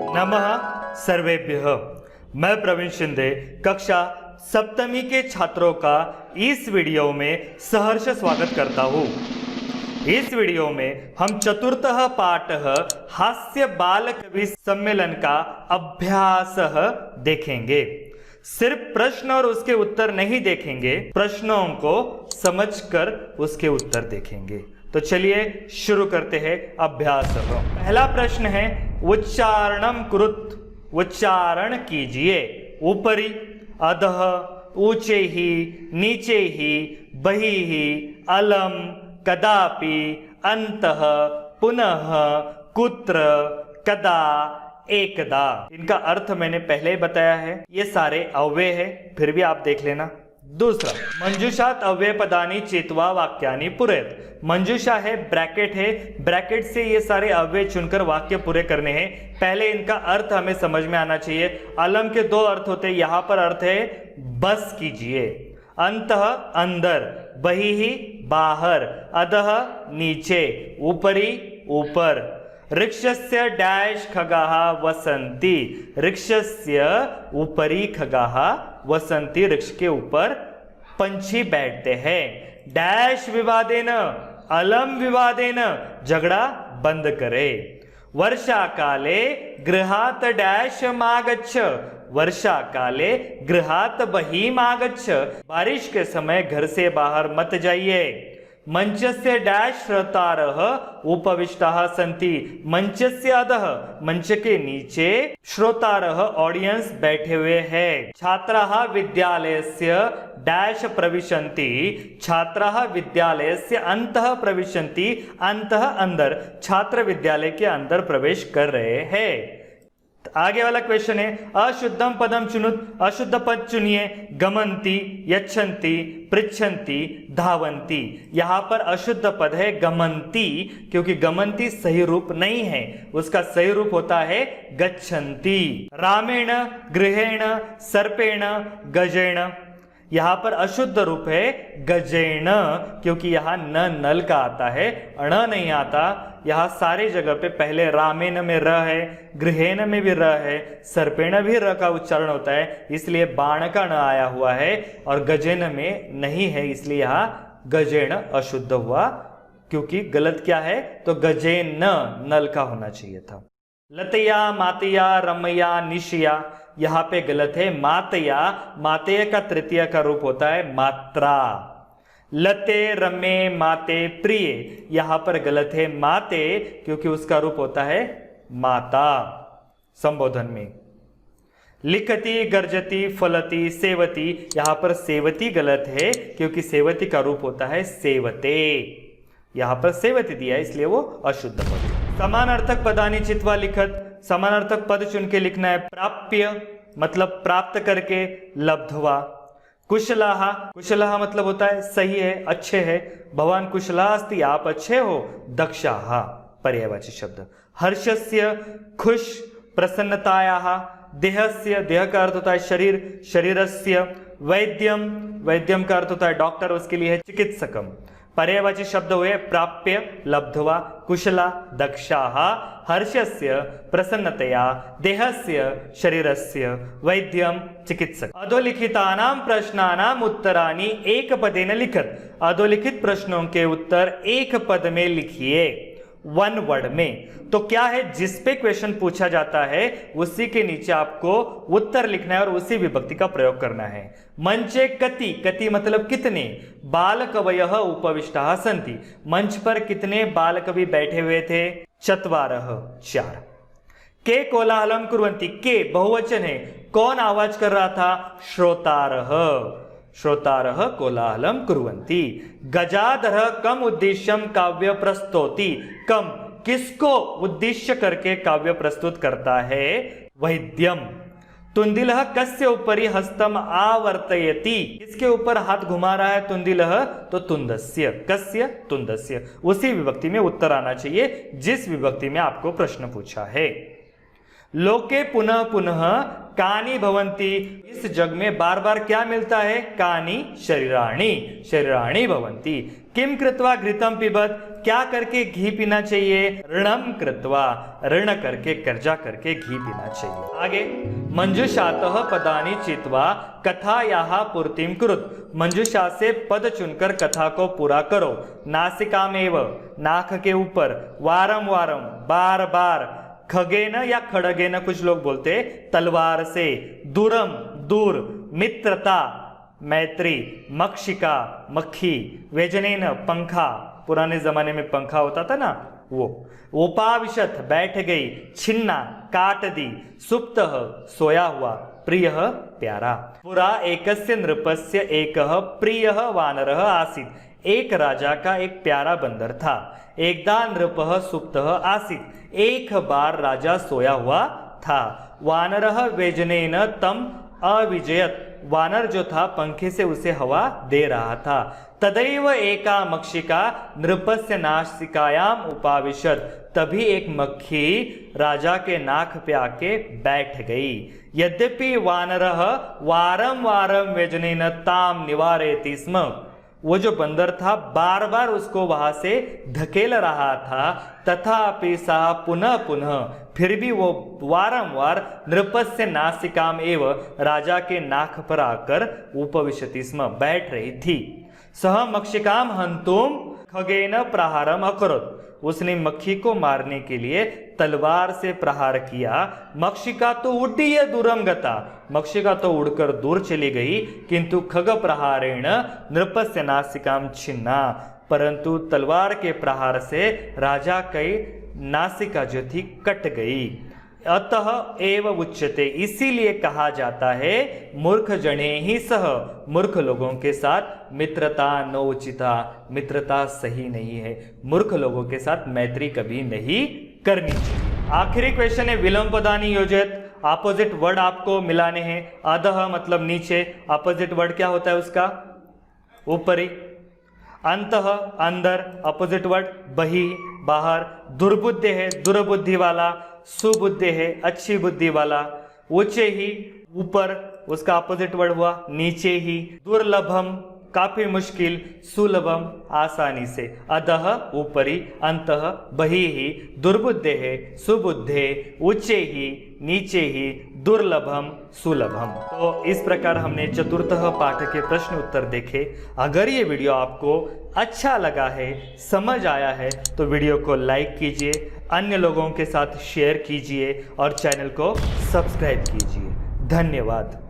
नमः सर्वेभ्यः। मैं प्रवीण शिंदे कक्षा सप्तमी के छात्रों का इस वीडियो में सहर्ष स्वागत करता हूँ। इस वीडियो में हम चतुर्थः पाठः हास्य बाल कवि सम्मेलन का अभ्यास देखेंगे। सिर्फ प्रश्न और उसके उत्तर नहीं देखेंगे, प्रश्नों को समझकर उसके उत्तर देखेंगे। तो चलिए शुरू करते हैं अभ्यास। पहला प्रश्न है उच्चारणम कुरुत, उच्चारण कीजिए। ऊपरी, अधः, ऊंचे ही, नीचे ही, बहिः ही, अलम, कदापि, अंतः, पुनः, कुत्र, कदा, एकदा। इनका अर्थ मैंने पहले ही बताया है, ये सारे अव्यय है, फिर भी आप देख लेना। दूसरा, मंजूषात अव्यय पदानी चेत्वा वाक्यानि पुरेत। मंजूषा है, ब्रैकेट से ये सारे अव्यय चुनकर वाक्य पूरे करने हैं। पहले इनका अर्थ हमें समझ में आना चाहिए। अलम के दो अर्थ होते हैं, यहां पर अर्थ है बस कीजिए। अंतः अंदर, बहिः बाहर, अधः नीचे, ऊपरी ऊपर। वृक्षस्य डैश खगाः वसन्ति, वृक्षस्य ऊपरी खगाः वसन्ति, वृक्ष के ऊपर पंछी बैठते हैं। डैश विवादेन, अलम विवादेन, झगड़ा बंद करे। वर्षा काले गृहात् डैश मागच्छ, वर्षा काले गृहात् बहिमागच्छ, बारिश के समय घर से बाहर मत जाइए। मंचस्य डैश श्रोतारः उपविष्टाः सन्ति, मंचस्य अधः, मंच के नीचे श्रोतारः ऑडियंस बैठे हुए हैं। छात्राः विद्यालयस्य डैश प्रविशन्ति, छात्राः विद्यालयस्य अन्तः प्रविशन्ति, अन्तः अंदर, छात्र विद्यालय के अंदर प्रवेश कर रहे हैं। आगे वाला क्वेश्चन है अशुद्धम पदम चुनुत, अशुद्ध पद चुनिए। गमन्ति, यच्छन्ति, पृच्छन्ति, धावन्ति। यहां पर अशुद्ध पद है गमन्ति, क्योंकि गमन्ति सही रूप नहीं है, उसका सही रूप होता है गच्छन्ति। रामेण, गृहेण, सर्पेण, गजेण। यहां पर अशुद्ध रूप है गजेण, क्योंकि यहां न नल का आता है, अण नहीं आता। यहां सारी जगह पे पहले रामेण में र है, गृहेण में भी र है, सर्पेण भी र का उच्चारण होता है, इसलिए बाण का न आया हुआ है, और गजेन में नहीं है, इसलिए यहां गजेण अशुद्ध हुआ। क्योंकि गलत क्या है, तो गजेन नल का होना चाहिए था। लतया, मातया, रमया, निशया। यहां पे गलत है मातया, मातेय का तृतीय का रूप होता है मात्रा। लते, रमे, माते, प्रिय। यहां पर गलत है माते, क्योंकि उसका रूप होता है माता संबोधन में। लिखति, गर्जति, फलति, सेवती। यहां पर सेवती गलत है, क्योंकि सेवती का रूप होता है सेवते। यहां पर सेवती दिया है, इसलिए वो अशुद्ध पद। समानार्थक पदानि चित्वा लिखत, समानार्थक पद चुन के लिखना है। प्राप्य मतलब प्राप्त करके, लब्ध्वा। कुशलाः, कुशलाः मतलब होता है सही है, अच्छे है। भवान कुशलाः अस्ति, आप अच्छे हो। दक्षाः पर्यायवाची शब्द। हर्षस्य, खुश, प्रसन्नतायाः। देहस्य, देह का अर्थ होता है शरीर, शरीरस्य। वैद्यम, वैद्यम का अर्थ होता है डॉक्टर, उसके लिए है चिकित्सकम। पर्यायवाची शब्द हुए प्राप्य, लब्ध्वा, कुशला, दक्षाः, हर्षस्य, प्रसन्नतया, देहस्य, शरीरस्य, वैद्यम, चिकित्सक। अधोलिखितानां प्रश्नानां उत्तराणि एक पदेन लिखत। अधोलिखित प्रश्नों के उत्तर एक पद में लिखिए, वन वर्ड में। तो क्या है, जिस पे क्वेश्चन पूछा जाता है उसी के नीचे आपको उत्तर लिखना है और उसी विभक्ति का प्रयोग करना है। मंचे कति, कति मतलब कितने। बाल कवयः उपविष्टाः सन्ति, मंच पर कितने बाल कवि बैठे हुए थे। चत्वारः, 4। के कोलाहलम कुर्वन्ति, के बहुवचन है, कौन आवाज कर रहा था। श्रोतारः, श्रोतारः कोलाहलम कुर्वन्ति। गजाधरः कम उद्देश्यम काव्य प्रस्तौति, कम किसको उद्देश्य करके काव्य प्रस्तुत करता है। वैद्यम। तुंदिलः कस्य उपरि हस्तम आवर्तयति, इसके ऊपर हाथ घुमा रहा है तुंदिलः, तो तुंदस्य। कस्य, तुंदस्य। उसी विभक्ति में उत्तर आना चाहिए जिस विभक्ति में आपको प्रश्न पूछा है। लोके पुनः पुनः कानि भवन्ति, इस जग में बार बार क्या मिलता है। कानि शरीराणि, शरीराणि भवन्ति। किम कृत्वा घृतम पिबत, क्या करके घी पीना चाहिए? ऋणम कृत्वा, ऋण करके, कर्जा करके घी पीना चाहिए। आगे, मंजुषातः पदानि चित्वा कथायाः पूर्तिं कुरुत। मंजुषा से पद चुनकर कथा को पूरा करो। नासिकामेव, नाक के ऊपर, वारम वारम, बार बार, खगेन या खड़गेन कुछ लोग बोलते, तलवार से, दूरम दूर, मित्रता मैत्री, मक्षिका मक्खी, व्यजनेन पंखा, पुराने जमाने में पंखा होता था ना वो, उपाविशत बैठ गई, छिन्ना काट दी, सुप्तः सोया हुआ, प्रियः प्यारा। पुरा एकस्य नृपस्य एकः प्रियः वानरः आसीत्। एक राजा का एक प्यारा बंदर था। एकदा नृपः सुप्तः आसीत्। एक बार राजा सोया हुआ था। वानरः व्यजनेन तम अविजयत, वानर जो था पंखे से उसे हवा दे रहा था। तदैव एका मक्षिका नृपस्य नासिकायाम उपाविशत, तभी एक मक्खी राजा के नाक पे आके बैठ गई। यद्यपि वानरः वारम वारम व्यजनेन ताम निवारयति स्म, वो जो बंदर था बार बार उसको वहां से धकेल रहा था, तथापि सा पुनः पुनः, फिर भी वो वारंवार नृपस्य नासिकाम एव, राजा के नाक पर आकर उपविशति स्म, बैठ रही थी। सह मक्षिकाम हंतुम खगेन प्रहारम अकरोत, उसने मक्खी को मारने के लिए तलवार से प्रहार किया। मक्षिका तो उड्डीय दूरम गता, मक्षिका तो उड़कर दूर चली गई, किंतु खग प्रहारेण नृपस्य नासिकाम छिन्ना, परंतु तलवार के प्रहार से राजा की नासिका जो थी कट गई। अतः एव उच्यते, इसीलिए कहा जाता है मूर्ख जने ही सह, मूर्ख लोगों के साथ मित्रता नोचिता, मित्रता सही नहीं है, मूर्ख लोगों के साथ मैत्री कभी नहीं करनी चाहिए। आखिरी क्वेश्चन है विलोम पदानि योजित, अपोजिट वर्ड आपको मिलाने हैं। अधः मतलब नीचे, अपोजिट वर्ड क्या होता है उसका? ऊपरी। अंतः अंदर, अपोजिट वर्ड बही बाहर। दुर्बुद्धि है दुर्बुद्धि वाला, सुबुद्धि है अच्छी बुद्धि वाला। ऊंचे ही ऊपर, उसका अपोजिट वर्ड हुआ नीचे ही। दुर्लभम काफी मुश्किल, सुलभम आसानी से। अधः ऊपरी, अंतः बहिः, दुर्बुद्धे है सुबुद्धे, ऊंचे ही नीचे ही, दुर्लभम सुलभम। तो इस प्रकार हमने चतुर्थः पाठ के प्रश्न उत्तर देखे। अगर ये वीडियो आपको अच्छा लगा है, समझ आया है, तो वीडियो को लाइक कीजिए, अन्य लोगों के साथ शेयर कीजिए और चैनल को सब्सक्राइब कीजिए। धन्यवाद।